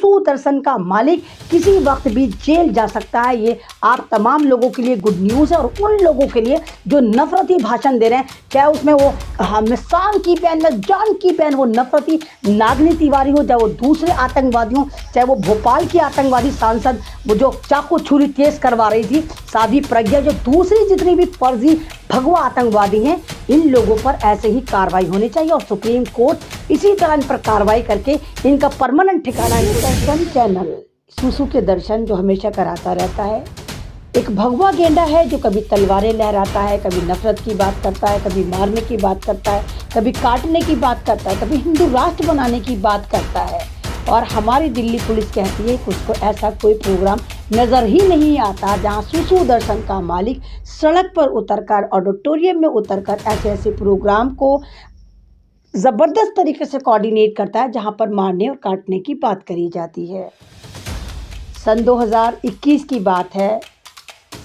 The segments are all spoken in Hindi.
सुदर्शन का मालिक किसी वक्त भी जेल जा सकता है। ये आप तमाम लोगों के लिए गुड न्यूज़ है और उन लोगों के लिए जो नफरती भाषण दे रहे हैं, चाहे उसमें वो मिसाल की बहन में जान की बहन वो नफरती नागनी तिवारी हो, चाहे वो दूसरे आतंकवादी हो, चाहे वो भोपाल की आतंकवादी सांसद वो जो चाकू छुरी तेज करवा रही थी, साधी प्रज्ञा, जो दूसरी जितनी भी फर्जी भगवा आतंकवादी हैं, इन लोगों पर ऐसे ही कार्रवाई होनी चाहिए और सुप्रीम कोर्ट इसी तरह इन पर कार्रवाई करके इनका परमानेंट ठिकाना। दर्शन चैनल सुसु के दर्शन जो हमेशा कराता रहता है, एक भगवा गेंडा है जो कभी तलवारें लहराता है, कभी नफरत की बात करता है, कभी मारने की बात करता है, कभी काटने की बात करता है, कभी हिंदू राष्ट्र बनाने की बात करता है। और हमारी दिल्ली पुलिस कहती है कि उसको ऐसा कोई प्रोग्राम नज़र ही नहीं आता जहां सुसु दर्शन का मालिक सड़क पर उतरकर ऑडिटोरियम में उतरकर ऐसे ऐसे प्रोग्राम को ज़बरदस्त तरीके से कोऑर्डिनेट करता है जहां पर मारने और काटने की बात करी जाती है। सन 2021 की बात है,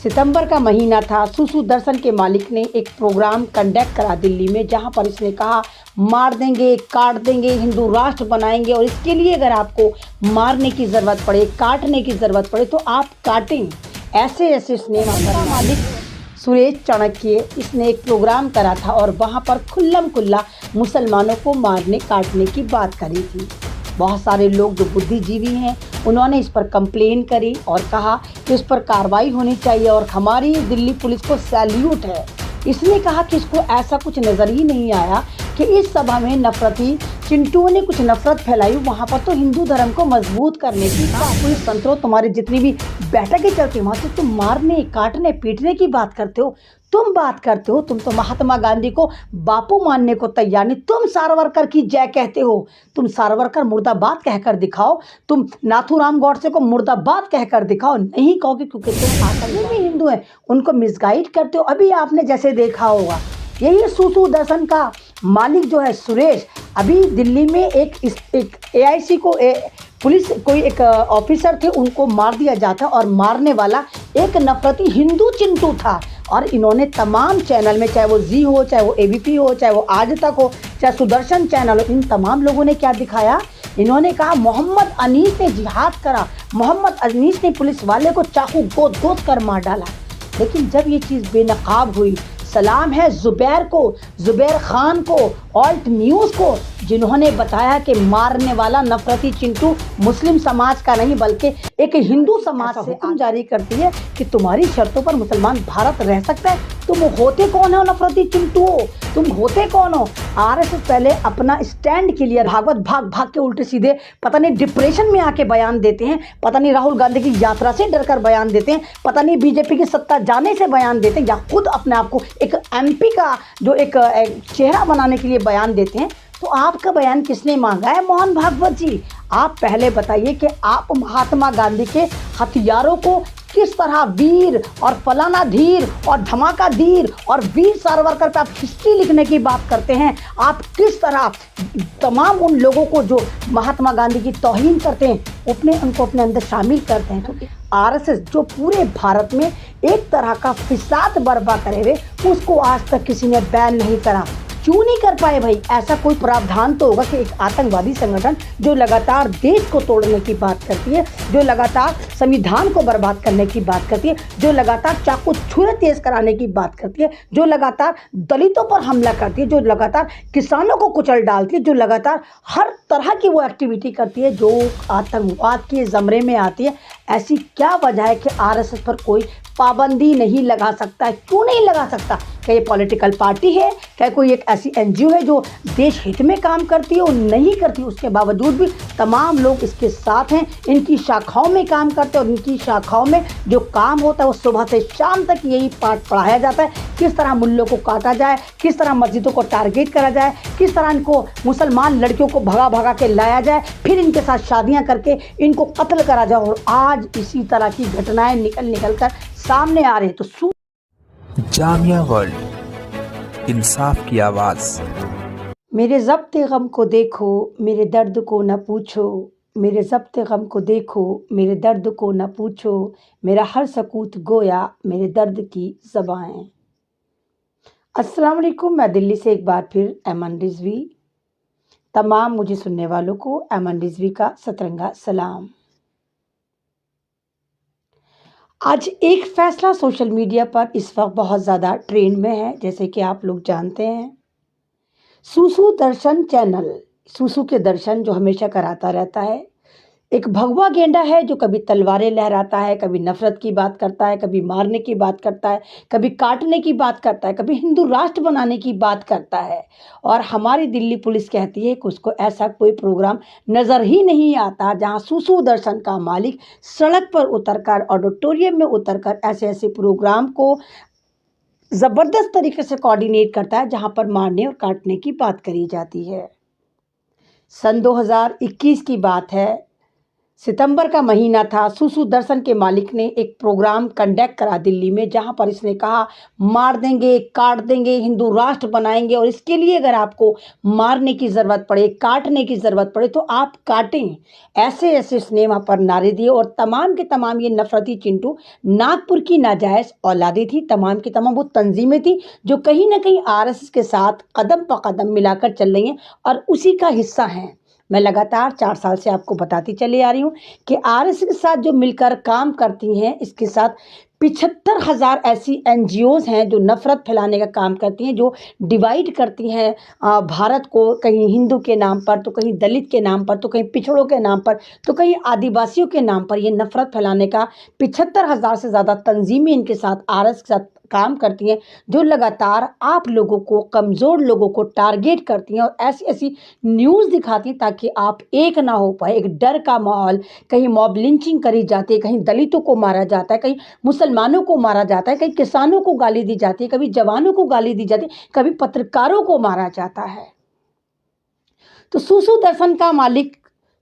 सितंबर का महीना था। सुसु दर्शन के मालिक ने एक प्रोग्राम कंडक्ट करा दिल्ली में, जहां पर इसने कहा मार देंगे, काट देंगे, हिंदू राष्ट्र बनाएंगे और इसके लिए अगर आपको मारने की ज़रूरत पड़े, काटने की ज़रूरत पड़े तो आप काटें। ऐसे ऐसे इसने मालिक सुरेश चाणक्य इसने एक प्रोग्राम करा था और वहाँ पर खुल्लम खुल्ला मुसलमानों को मारने काटने की बात करी थी। बहुत सारे लोग जो बुद्धिजीवी हैं उन्होंने इस पर कंप्लेन करी और कहा कि इस पर कार्रवाई होनी चाहिए और हमारी दिल्ली पुलिस को सैल्यूट है। इसने कहा कि इसको ऐसा कुछ नज़र ही नहीं आया कि इस सभा में नफरती चिंटुओं ने कुछ नफरत फैलाई, वहाँ पर तो हिंदू धर्म को मजबूत करने की पुलिस तंत्रों तुम्हारी जितनी भी बैठकें चलती हैं वहाँ से तुम मारने, काटने, पीटने की बात करते हो। तुम बात करते हो, तुम तो महात्मा गांधी को बापू मानने को तैयार नहीं। तुम सावरकर की जय कहते हो, तुम सावरकर मुर्दाबाद कहकर दिखाओ, तुम नाथूराम गौडसे को मुर्दाबाद कहकर दिखाओ। नहीं कहोगे क्योंकि तुम आतंकी भी हिंदू हैं, उनको मिसगाइड करते हो। अभी आपने जैसे देखा होगा, यही सुसु दर्शन का मालिक जो है सुरेश, अभी दिल्ली में एक AIC को पुलिस कोई एक ऑफिसर थे, उनको मार दिया जाता और मारने वाला एक नफरती हिंदू चिंटू था। और इन्होंने तमाम चैनल में, चाहे वो जी हो, चाहे वो ABP हो, चाहे वो आज तक हो, चाहे सुदर्शन चैनल हो, इन तमाम लोगों ने क्या दिखाया, इन्होंने कहा मोहम्मद अनीस ने जिहाद करा, मोहम्मद अनीस ने पुलिस वाले को चाकू गोद गोद कर मार डाला। लेकिन जब ये चीज़ बेनकाब हुई, सलाम है जुबैर खान को, ऑल्ट न्यूज़ को, जिन्होंने बताया कि मारने वाला नफरती चिंटू मुस्लिम समाज का नहीं बल्कि एक हिंदू समाज से हुक्म जारी करती है कि तुम्हारी शर्तों पर मुसलमान भारत रह सकता है। तुम होते कौन हो नफरती चिंटू हो? तुम होते कौन हो? RSS पहले अपना स्टैंड क्लियर, भागवत भाग भाग के उल्टे सीधे पता नहीं डिप्रेशन में आके बयान देते हैं, पता नहीं राहुल गांधी की यात्रा से डरकर बयान देते हैं, पता नहीं BJP की सत्ता जाने से बयान देते हैं, या खुद अपने आप को एक MP का जो एक चेहरा बनाने के लिए बयान देते हैं। तो आपका बयान किसने मांगा है मोहन भागवत जी? आप पहले बताइए कि आप महात्मा गांधी के हथियारों को किस तरह वीर और फलाना धीर और धमाका धीर और वीर सावरकर पे आप हिस्ट्री लिखने की बात करते हैं। आप किस तरह तमाम उन लोगों को जो महात्मा गांधी की तौहीन करते हैं उनको अपने अंदर शामिल करते हैं। तो RSS जो पूरे भारत में एक तरह का फिसाद बर्पा करे हुए, उसको आज तक किसी ने बैन नहीं करा। क्यों नहीं कर पाए भाई? ऐसा कोई प्रावधान तो होगा कि एक आतंकवादी संगठन जो लगातार देश को तोड़ने की बात करती है, जो लगातार संविधान को बर्बाद करने की बात करती है, जो लगातार चाकू छुरे तेज कराने की बात करती है, जो लगातार दलितों पर हमला करती है, जो लगातार किसानों को कुचल डालती है, जो लगातार हर तरह की वो एक्टिविटी करती है जो आतंकवाद के ज़मरे में आती है, ऐसी क्या वजह है कि RSS पर कोई पाबंदी नहीं लगा सकता है? क्यों नहीं लगा सकता? क्या ये पॉलिटिकल पार्टी है? क्या कोई एक ऐसी NGO है जो देश हित में काम करती है? वो नहीं करती, उसके बावजूद भी तमाम लोग इसके साथ हैं, इनकी शाखाओं में काम करते हैं और इनकी शाखाओं में जो काम होता है वो सुबह से शाम तक यही पाठ पढ़ाया जाता है, किस तरह मुल्लों को काटा जाए, किस तरह मस्जिदों को टारगेट करा जाए, किस तरह इनको मुसलमान लड़कियों को भगा भगा के लाया जाए, फिर इनके साथ शादियाँ करके इनको कत्ल करा जाए। और आज इसी तरह की घटनाएं निकल कर सामने आ रही है। तो जामिया वर्ल्ड, इंसाफ की आवाज़। मेरे ज़ब्ते गम को देखो, मेरे दर्द को न पूछो, मेरे ज़ब्ते गम को देखो, मेरे दर्द को न पूछो, मेरा हर सकूत गोया मेरे दर्द की ज़बान। अस्सलाम वालेकुम, मैं दिल्ली से एक बार फिर ऐमन रिजवी। तमाम मुझे सुनने वालों को अमन रिजवी का सतरंगा सलाम। आज एक फैसला सोशल मीडिया पर इस वक्त बहुत ज़्यादा ट्रेंड में है, जैसे कि आप लोग जानते हैं। सुसु दर्शन चैनल, सुसु के दर्शन जो हमेशा कराता रहता है, एक भगवा गेंडा है जो कभी तलवारें लहराता है, कभी नफरत की बात करता है, कभी मारने की बात करता है, कभी काटने की बात करता है, कभी हिंदू राष्ट्र बनाने की बात करता है। और हमारी दिल्ली पुलिस कहती है कि उसको ऐसा कोई प्रोग्राम नज़र ही नहीं आता जहां सुसु दर्शन का मालिक सड़क पर उतरकर, ऑडिटोरियम में उतरकर ऐसे ऐसे प्रोग्राम को ज़बरदस्त तरीके से कोऑर्डिनेट करता है जहां पर मारने और काटने की बात करी जाती है। सन 2021 की बात है, सितंबर का महीना था। सुसु दर्शन के मालिक ने एक प्रोग्राम कंडक्ट करा दिल्ली में, जहां पर इसने कहा मार देंगे, काट देंगे, हिंदू राष्ट्र बनाएंगे, और इसके लिए अगर आपको मारने की ज़रूरत पड़े, काटने की ज़रूरत पड़े तो आप काटें। ऐसे ऐसे उसने वहाँ पर नारे दिए और तमाम के तमाम ये नफरती चिंटू नागपुर की नाजायज़ औलादें थी। तमाम की तमाम वो तंजीमें थी जो कहीं ना कहीं आरएसएस के साथ कदम प कदम मिलाकर चल रही हैं और उसी का हिस्सा हैं। मैं लगातार 4 साल से आपको बताती चली आ रही हूँ कि आरएसएस के साथ जो मिलकर काम करती हैं, इसके साथ 75,000 ऐसी एनजीओज़ हैं जो नफ़रत फैलाने का काम करती हैं, जो डिवाइड करती हैं भारत को, कहीं हिंदू के नाम पर, तो कहीं दलित के नाम पर, तो कहीं पिछड़ों के नाम पर, तो कहीं आदिवासियों के नाम पर। ये नफ़रत फैलाने का 75,000 से ज़्यादा तंजीमें इनके साथ आरएसएस के साथ काम करती हैं, जो लगातार आप लोगों को, कमज़ोर लोगों को टारगेट करती हैं और ऐसी ऐसी न्यूज़ दिखाती हैं ताकि आप एक ना हो पाए। एक डर का माहौल, कहीं मॉब लिंचिंग करी जाती है, कहीं दलितों को मारा जाता है, कहीं मुसलमानों को मारा जाता है, कहीं किसानों को गाली दी जाती है, कभी जवानों को गाली दी जाती है, कभी पत्रकारों को मारा जाता है। तो सुसु दर्शन का मालिक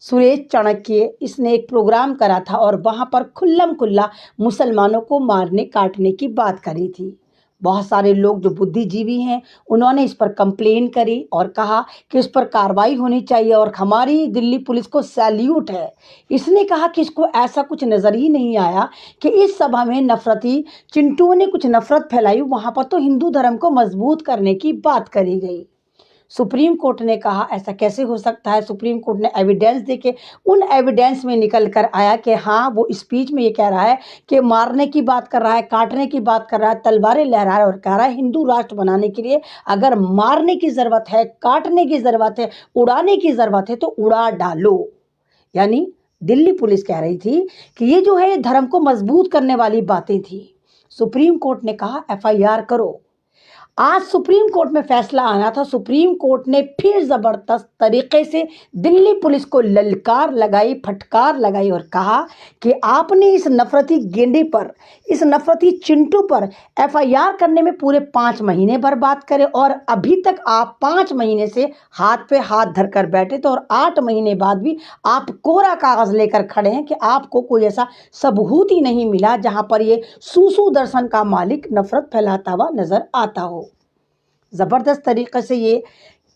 सुरेश चाणक्य, इसने एक प्रोग्राम करा था और वहाँ पर खुल्लम खुल्ला मुसलमानों को मारने काटने की बात करी थी। बहुत सारे लोग जो बुद्धिजीवी हैं उन्होंने इस पर कंप्लेन करी और कहा कि इस पर कार्रवाई होनी चाहिए, और हमारी दिल्ली पुलिस को सैल्यूट है। इसने कहा कि इसको ऐसा कुछ नज़र ही नहीं आया कि इस सभा में नफरती चिंटुओं ने कुछ नफरत फैलाई, वहाँ पर तो हिंदू धर्म को मजबूत करने की बात करी गई। सुप्रीम कोर्ट ने कहा ऐसा कैसे हो सकता है। सुप्रीम कोर्ट ने एविडेंस देके, उन एविडेंस में निकल कर आया कि हाँ, वो स्पीच में ये कह रहा है कि मारने की बात कर रहा है, काटने की बात कर रहा है, तलवारें लहरा रहा है और कह रहा है हिंदू राष्ट्र बनाने के लिए अगर मारने की ज़रूरत है, काटने की ज़रूरत है, उड़ाने की ज़रूरत है तो उड़ा डालो। यानी दिल्ली पुलिस कह रही थी कि ये जो है ये धर्म को मजबूत करने वाली बातें थी। सुप्रीम कोर्ट ने कहा एफआईआर करो। आज सुप्रीम कोर्ट में फैसला आना था। सुप्रीम कोर्ट ने फिर जबरदस्त तरीके से दिल्ली पुलिस को ललकार लगाई, फटकार लगाई और कहा कि आपने इस नफरती गेंडे पर, इस नफरती चिंटू पर एफआईआर करने में पूरे 5 महीने बर्बाद करे और अभी तक आप 5 महीने से हाथ पे हाथ धरकर बैठे थे और 8 महीने बाद भी आप कोरा कागज लेकर खड़े हैं कि आपको कोई ऐसा सबूत ही नहीं मिला जहां पर ये सुसु दर्शन का मालिक नफरत फैलाता हुआ नजर आता हो। ज़बरदस्त तरीक़े से ये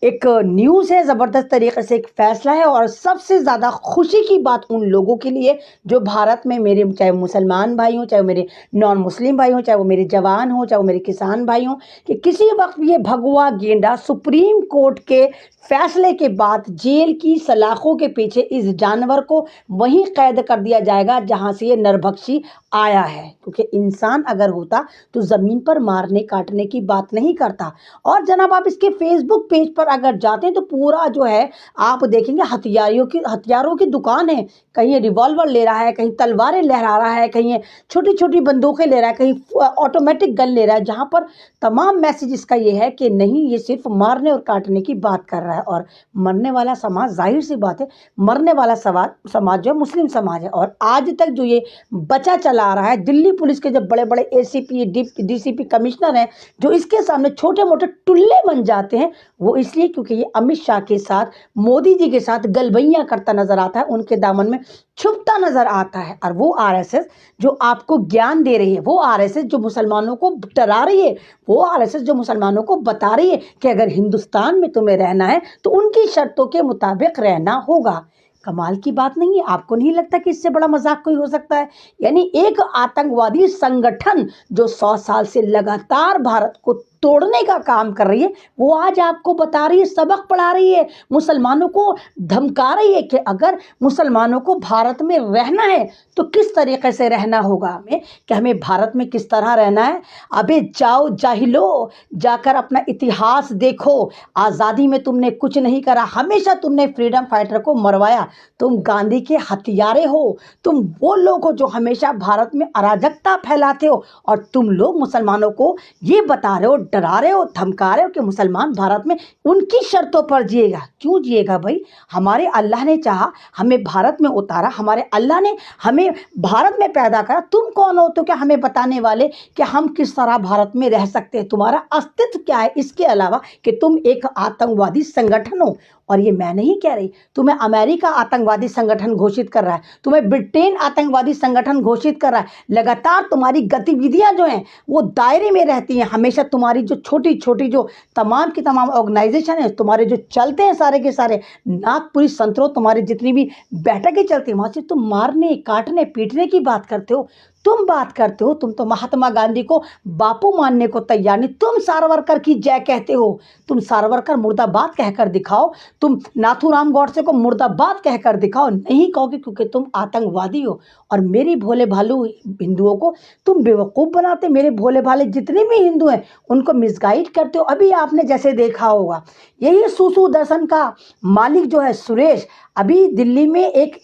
एक न्यूज़ है, ज़बरदस्त तरीक़े से एक फ़ैसला है और सबसे ज़्यादा खुशी की बात उन लोगों के लिए जो भारत में, मेरे चाहे मुसलमान भाई हों, चाहे मेरे नॉन मुस्लिम भाई हों, चाहे वो मेरे जवान हों, चाहे वो मेरे किसान भाई हों, कि किसी वक्त ये भगवा गेंडा सुप्रीम कोर्ट के फैसले के बाद जेल की सलाखों के पीछे इस जानवर को वहीं कैद कर दिया जाएगा जहां से ये नरभक्षी आया है। क्योंकि इंसान अगर होता तो ज़मीन पर मारने काटने की बात नहीं करता। और जनाब आप इसके फेसबुक पेज पर अगर जाते हैं तो पूरा जो है आप देखेंगे हथियारों की दुकान है। कहीं रिवॉल्वर ले रहा है, कहीं तलवारें लहरा रहा है, कहीं छोटी छोटी बंदूकें ले रहा है, कहीं ऑटोमेटिक गन ले रहा है, जहां पर तमाम मैसेज इसका ये है कि नहीं, ये सिर्फ मारने और काटने की बात कर रहा है। और मरने वाला समाज, जाहिर सी बात है, मरने वाला समाज जो मुस्लिम समाज है। और आज तक जो ये बचा चला आ रहा है, दिल्ली पुलिस के जब बड़े बड़े एसीपी, डीसीपी, कमिश्नर हैं जो इसके सामने छोटे मोटे टुल्ले बन जाते हैं, वो इसलिए क्योंकि ये अमित शाह के साथ, मोदी जी के साथ गलबैयां करता नजर आता है, उनके दामन में छुपता नजर आता है। और वो आरएसएस जो आपको ज्ञान दे रही है, वो आरएसएस जो मुसलमानों को डरा रही है, वो आरएसएस जो मुसलमानों को बता रही है कि अगर हिंदुस्तान में तुम्हें रहना है तो उनकी शर्तों के मुताबिक रहना होगा। कमाल की बात नहीं है? आपको नहीं लगता कि इससे बड़ा मजाक कोई हो सकता है? यानी एक आतंकवादी संगठन जो 100 साल से लगातार भारत को तोड़ने का काम कर रही है, वो आज आपको बता रही है, सबक पढ़ा रही है, मुसलमानों को धमका रही है कि अगर मुसलमानों को भारत में रहना है तो किस तरीके से रहना होगा हमें, कि हमें भारत में किस तरह रहना है। अबे जाओ जाहिलो, जाकर अपना इतिहास देखो। आज़ादी में तुमने कुछ नहीं करा, हमेशा तुमने फ्रीडम फाइटर को मरवाया। तुम गांधी के हथियारे हो, तुम वो लोग हो जो हमेशा भारत में अराजकता फैलाते हो, और तुम लोग मुसलमानों को ये बता रहे हो, डरा रहे हो, धमका रहे हो कि मुसलमान भारत में उनकी शर्तों पर जिएगा। क्यों जिएगा भाई? हमारे अल्लाह ने चाहा, हमें भारत में उतारा, हमारे अल्लाह ने हमें भारत में पैदा करा। तुम कौन हो तो क्या हमें बताने वाले कि हम किस तरह भारत में रह सकते हैं? तुम्हारा अस्तित्व क्या है इसके अलावा कि तुम एक आतंकवादी संगठन हो? और ये मैं नहीं कह रही, तुम्हें अमेरिका आतंकवादी संगठन घोषित कर रहा है, तुम्हें ब्रिटेन आतंकवादी संगठन घोषित कर रहा है। लगातार तुम्हारी गतिविधियां जो हैं वो दायरे में रहती हैं। हमेशा तुम्हारी जो छोटी छोटी जो तमाम की तमाम ऑर्गेनाइजेशन है, तुम्हारे जो चलते हैं सारे के सारे नागपुरी संतरों, तुम्हारी जितनी भी बैठकें चलती हैं, वहाँ से तुम मारने, काटने, पीटने की बात करते हो। तुम बात करते हो, तुम तो महात्मा गांधी को बापू मानने को तैयार नहीं। तुम सावरकर की जय कहते हो, तुम सावरकर मुर्दाबाद कहकर दिखाओ, तुम नाथूराम गौडसे को मुर्दाबाद कहकर दिखाओ। नहीं कहोगे क्योंकि तुम आतंकवादी हो। और मेरी भोले भालू हिंदुओं को तुम बेवकूफ़ बनाते। मेरे भोले भाले जितने भी हिंदू हैं उनको मिसगाइड करते हो। अभी आपने जैसे देखा होगा, यही सुसु दर्शन का मालिक जो है सुरेश, अभी दिल्ली में एक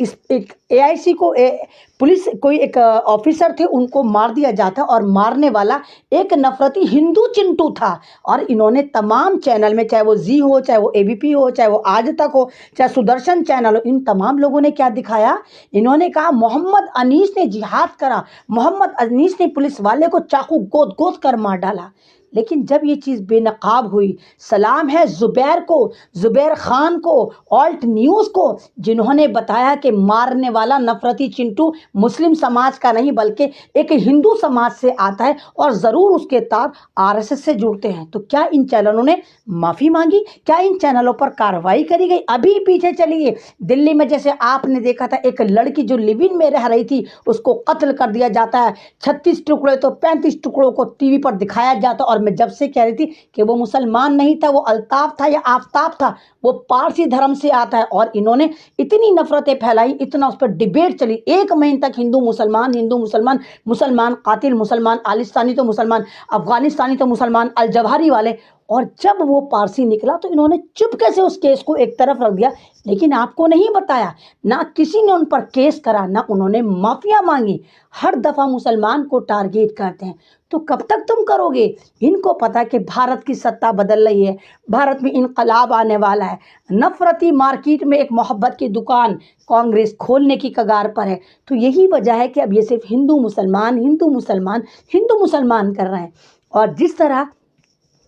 AIC को पुलिस कोई एक ऑफिसर थे, उनको मार दिया जाता, और मारने वाला एक नफरती हिंदू चिंटू था। और इन्होंने तमाम चैनल में, चाहे वो जी हो, चाहे वो ABP हो, चाहे वो आज तक हो, चाहे सुदर्शन चैनल हो, इन तमाम लोगों ने क्या दिखाया? इन्होंने कहा मोहम्मद अनीस ने जिहाद करा, मोहम्मद अनीस ने पुलिस वाले को चाकू गोद गोद कर मार डाला। लेकिन जब ये चीज़ बेनकाब हुई, सलाम है ज़ुबैर को, ज़ुबैर खान को, ऑल्ट न्यूज़ को, जिन्होंने बताया कि मारने वाला नफरती चिंटू मुस्लिम समाज का नहीं बल्कि एक हिंदू समाज से आता है, और ज़रूर उसके तार RSS से जुड़ते हैं। तो क्या इन चैनलों ने माफ़ी मांगी? क्या इन चैनलों पर कार्रवाई करी गई? अभी पीछे चलिए, दिल्ली में जैसे आपने देखा था, एक लड़की जो लिव इन में रह रही थी उसको कत्ल कर दिया जाता है। 36 टुकड़े तो 35 टुकड़ों को TV पर दिखाया जाता। और मैं जब से कह रही थी कि वो मुसलमान नहीं था, वो अल्ताफ था या आफ्ताब था, वो पारसी धर्म से आता है। और इन्होंने इतनी नफरतें फैलाई, इतना उस पर डिबेट चली, 1 महीने तक हिंदू मुसलमान, हिंदू मुसलमान, मुसलमान कातिल, मुसलमान आलिस्तानी तो मुसलमान, अफगानिस्तानी तो मुसलमान, अलजवाहरी वाले। और जब वो पारसी निकला तो इन्होंने चुपके से उस केस को एक तरफ रख दिया। लेकिन आपको नहीं बताया, ना किसी ने उन पर केस करा, ना उन्होंने माफिया मांगी। हर दफ़ा मुसलमान को टारगेट करते हैं। तो कब तक तुम करोगे? इनको पता है कि भारत की सत्ता बदल रही है, भारत में इनकलाब आने वाला है। नफरती मार्केट में एक मोहब्बत की दुकान कांग्रेस खोलने की कगार पर है। तो यही वजह है कि अब ये सिर्फ हिंदू मुसलमान, हिंदू मुसलमान, हिंदू मुसलमान कर रहे हैं। और जिस तरह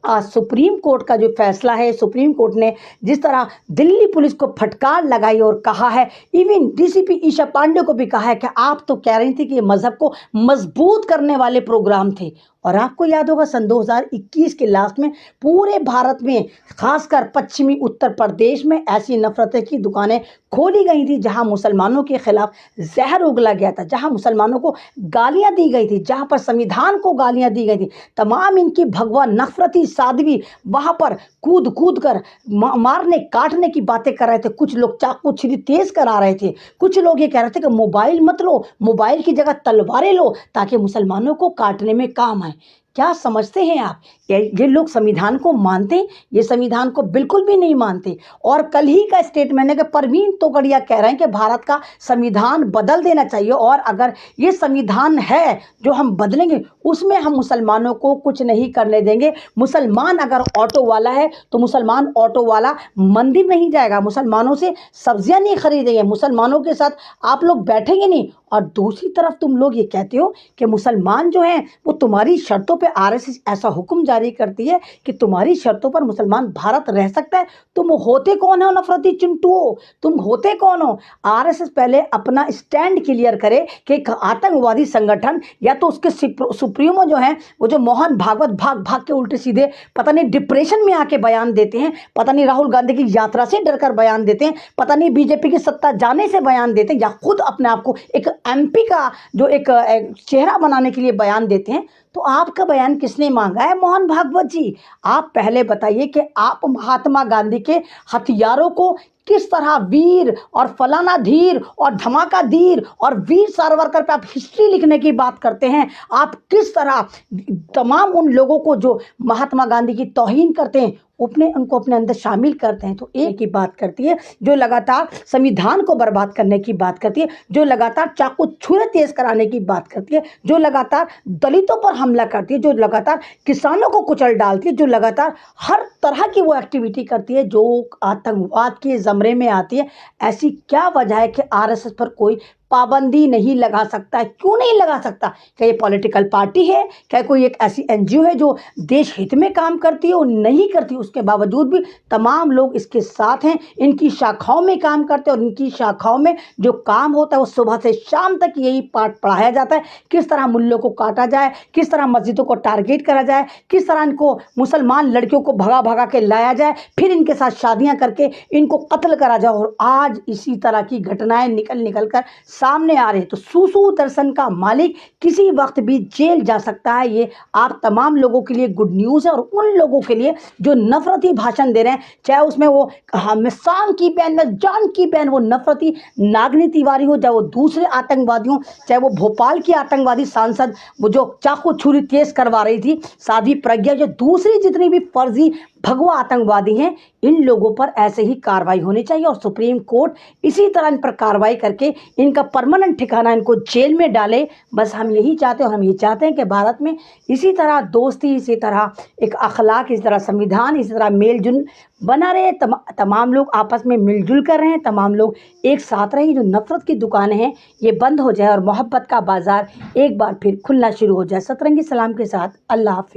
आज सुप्रीम कोर्ट का जो फैसला है, सुप्रीम कोर्ट ने जिस तरह दिल्ली पुलिस को फटकार लगाई और कहा है, इवन DCP ईशा पांडे को भी कहा है कि आप तो कह रही थी कि ये मजहब को मजबूत करने वाले प्रोग्राम थे। और आपको याद होगा सन 2021 के लास्ट में पूरे भारत में, खासकर पश्चिमी उत्तर प्रदेश में, ऐसी नफरतें की दुकानें खोली गई थी जहां मुसलमानों के खिलाफ जहर उगला गया था, जहां मुसलमानों को गालियां दी गई थी, जहां पर संविधान को गालियां दी गई थी। तमाम इनकी भगवा नफरती साध्वी वहां पर कूद कूद कर मारने काटने की बातें कर रहे थे। कुछ लोग चाकू छुरी तेज करा रहे थे, कुछ लोग ये कह रहे थे कि मोबाइल मत लो, मोबाइल की जगह तलवारें लो ताकि मुसलमानों को काटने में काम आए। क्या समझते हैं आप? ये लोग संविधान को मानते हैं? ये संविधान को बिल्कुल भी नहीं मानते। और कल ही का स्टेटमेंट है कि परवीन तोगड़िया कह रहे हैं कि भारत का संविधान बदल देना चाहिए, और अगर ये संविधान है जो हम बदलेंगे उसमें हम मुसलमानों को कुछ नहीं करने देंगे। मुसलमान अगर ऑटो वाला है तो मुसलमान ऑटो वाला मंदिर नहीं जाएगा, मुसलमानों से सब्जियां नहीं खरीदेंगे, मुसलमानों के साथ आप लोग बैठेंगे नहीं। और दूसरी तरफ तुम लोग ये कहते हो कि मुसलमान जो हैं वो तुम्हारी शर्तों पे RSS ऐसा हुक्म जारी करती है कि तुम्हारी शर्तों पर मुसलमान भारत रह सकता है। तुम होते कौन हो नफरती चिंटू? तुम होते कौन हो? RSS पहले अपना स्टैंड क्लियर करे कि एक आतंकवादी संगठन, या तो उसके सुप्रीमो जो हैं वो जो मोहन भागवत भाग भाग के उल्टे सीधे पता नहीं डिप्रेशन में आके बयान देते हैं, पता नहीं राहुल गांधी की यात्रा से डरकर बयान देते हैं, पता नहीं BJP की सत्ता जाने से बयान देते हैं, या खुद अपने आप को एक MP का जो एक चेहरा बनाने के लिए बयान देते हैं। तो आपका बयान किसने मांगा है मोहन भागवत जी? आप पहले बताइए कि आप महात्मा गांधी के हथियारों को किस तरह वीर और फलाना धीर और धमाका धीर और वीर सावरकर पे आप हिस्ट्री लिखने की बात करते हैं। आप किस तरह तमाम उन लोगों को जो महात्मा गांधी की तौहीन करते हैं उनको अपने अंदर शामिल करते हैं। तो एक ही बात करती है जो लगातार संविधान को बर्बाद करने की बात करती है, जो लगातार चाकू छुरे तेज कराने की बात करती है, जो लगातार दलितों पर हमला करती है, जो लगातार किसानों को कुचल डालती है, जो लगातार हर तरह की वो एक्टिविटी करती है जो आतंकवाद के ज़मरे में आती है। ऐसी क्या वजह है कि आरएसएस पर कोई पाबंदी नहीं लगा सकता है? क्यों नहीं लगा सकता? क्या ये पॉलिटिकल पार्टी है? क्या कोई एक ऐसी एनजीओ है जो देश हित में काम करती है? वो नहीं करती, उसके बावजूद भी तमाम लोग इसके साथ हैं, इनकी शाखाओं में काम करते हैं और इनकी शाखाओं में जो काम होता है वो सुबह से शाम तक यही पाठ पढ़ाया जाता है, किस तरह मुल्लों को काटा जाए, किस तरह मस्जिदों को टारगेट करा जाए, किस तरह इनको मुसलमान लड़कियों को भगा भगा के लाया जाए, फिर इनके साथ शादियाँ करके इनको कत्ल करा जाए। और आज इसी तरह की घटनाएं निकल कर सामने आ रहे हैं। तो सूसू दर्शन का मालिक किसी वक्त भी जेल जा सकता है। ये आप तमाम लोगों के लिए गुड न्यूज़ है और उन लोगों के लिए जो नफरती भाषण दे रहे हैं, चाहे उसमें वो मिसाल की बहन में जान की बहन वो नफरती नागनी तिवारी हो, चाहे वो दूसरे आतंकवादी हो, चाहे वो भोपाल की आतंकवादी सांसद वो जो चाकू छुरी तेज करवा रही थी साध्वी प्रज्ञा, जो दूसरी जितनी भी फर्जी भगवा आतंकवादी हैं, इन लोगों पर ऐसे ही कार्रवाई होनी चाहिए और सुप्रीम कोर्ट इसी तरह इन पर कार्रवाई करके इनका परमानेंट ठिकाना इनको जेल में डाले। बस हम यही चाहते हैं और हम ये चाहते हैं कि भारत में इसी तरह दोस्ती, इसी तरह एक अखलाक, इसी तरह संविधान, इसी तरह मेलजुल बना रहे। तमाम लोग आपस में मिलजुल कर रहे हैं, तमाम लोग एक साथ रहे। जो नफरत की दुकानें हैं ये बंद हो जाए और मोहब्बत का बाजार एक बार फिर खुलना शुरू हो जाए। सतरंगी सलाम के साथ अल्लाह हाफिज़।